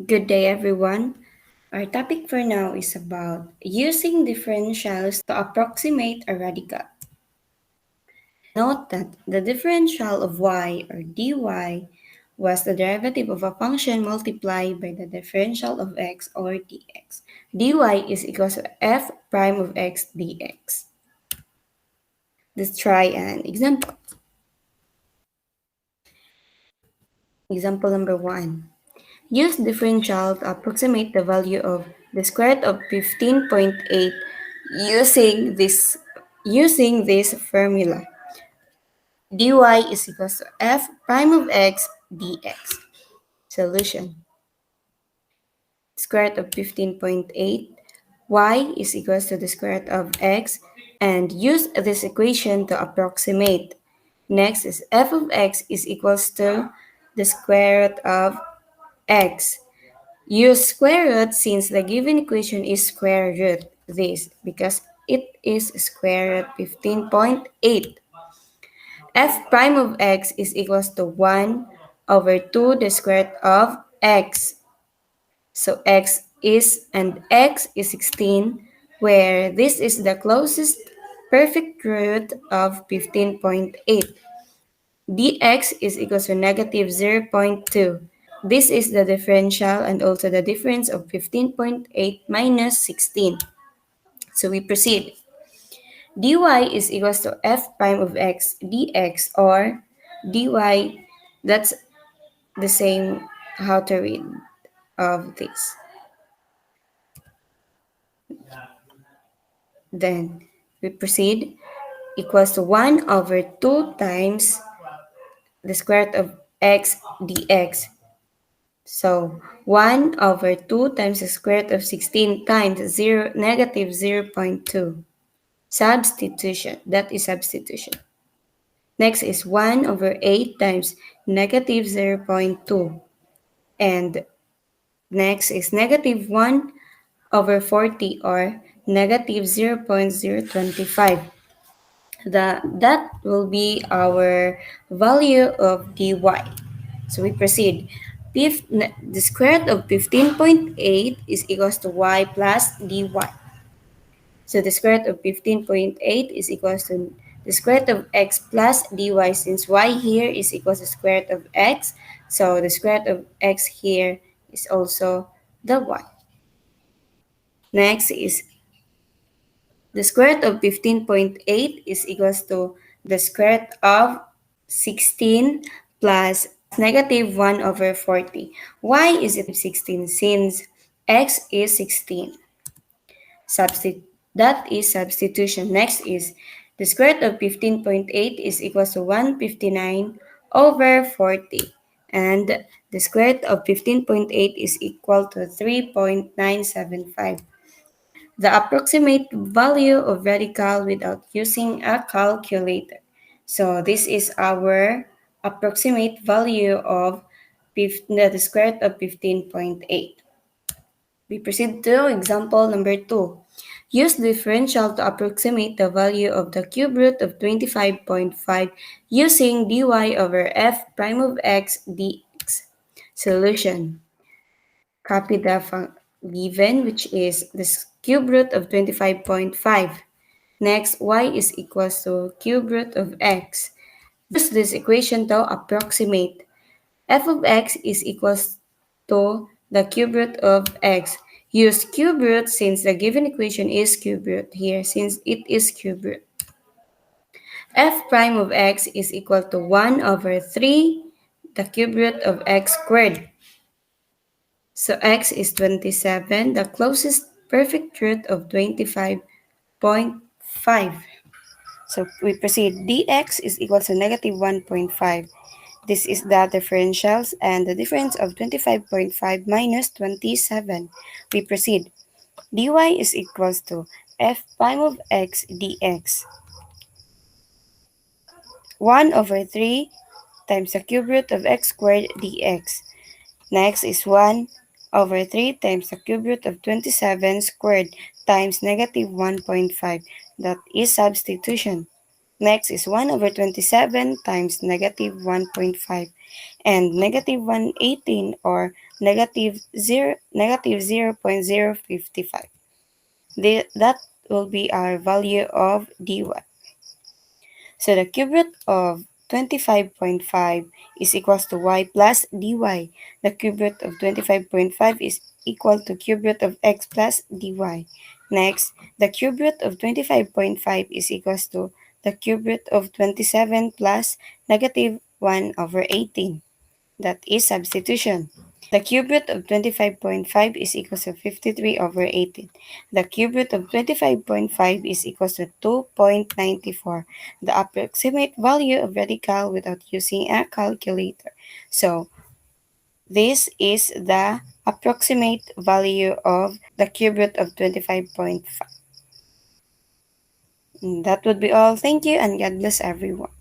Good day, everyone. Our topic for now is about using differentials to approximate a radical. Note that the differential of y or dy was the derivative of a function multiplied by the differential of x or dx. dy is equal to f prime of x dx. Let's try an example. Example number 1. Use differential to approximate the value of the square root of 15.8 using this formula. dy is equal to f prime of x dx. Solution. Square root of 15.8, y is equal to the square root of x, and use this equation to approximate. Next is f of x is equals to the square root of x. Use square root since the given equation is square root this because it is square root 15.8. F prime of x is equals to 1 over 2 the square root of x. So x is 16, where this is the closest perfect root of 15.8. dx is equals to negative 0.2. This is the differential and also the difference of 15.8 minus 16. So we proceed. dy is equals to f prime of x dx, or dy, that's the same how to read of this. Then we proceed, equals to 1 over 2 times the square root of x dx. So 1 over 2 times the square root of 16 times negative 0.2. Substitution. That is substitution. Next is 1 over 8 times negative 0.2. And next is negative 1 over 40, or negative 0.025. That will be our value of dy. So we proceed. The square root of 15.8 is equals to y plus dy. So the square root of 15.8 is equals to the square root of x plus dy, since y here is equals to square root of x. So the square root of x here is also the y. Next is the square root of 15.8 is equals to the square root of 16 plus negative 1 over 40. Why is it 16? Since x is 16. That is substitution. Next is the square root of 15.8 is equals to 159 over 40. And the square root of 15.8 is equal to 3.975. The approximate value of radical without using a calculator. So this is our approximate value of the square root of 15.8. We proceed to example number 2. Use differential to approximate the value of the cube root of 25.5 using dy over f prime of x dx. Solution. Copy the given, which is the cube root of 25.5. Next, y is equals to cube root of x. Use this equation to approximate. F of x is equals to the cube root of x. Use cube root since the given equation is cube root here, since it is cube root. F prime of x is equal to 1 over 3 the cube root of x squared. So x is 27, the closest perfect root of 25.5. So we proceed. dx is equal to negative 1.5. This is the differentials and the difference of 25.5 minus 27. We proceed. dy is equals to f prime of x dx. 1 over 3 times the cube root of x squared dx. Next is 1 over 3 times the cube root of 27 squared times negative 1.5. That is substitution. Next is 1 over 27 times negative 1.5 and negative 118, or negative 0.055. That will be our value of dy. So the cube root of 25.5 is equals to y plus dy. The cube root of 25.5 is equal to cube root of x plus dy. Next, the cube root of 25.5 is equals to the cube root of 27 plus negative 1 over 18. That is substitution. The cube root of 25.5 is equal to 53 over 18. The cube root of 25.5 is equal to 2.94. The approximate value of radical without using a calculator. So, this is the approximate value of the cube root of 25.5. That would be all. Thank you and God bless everyone.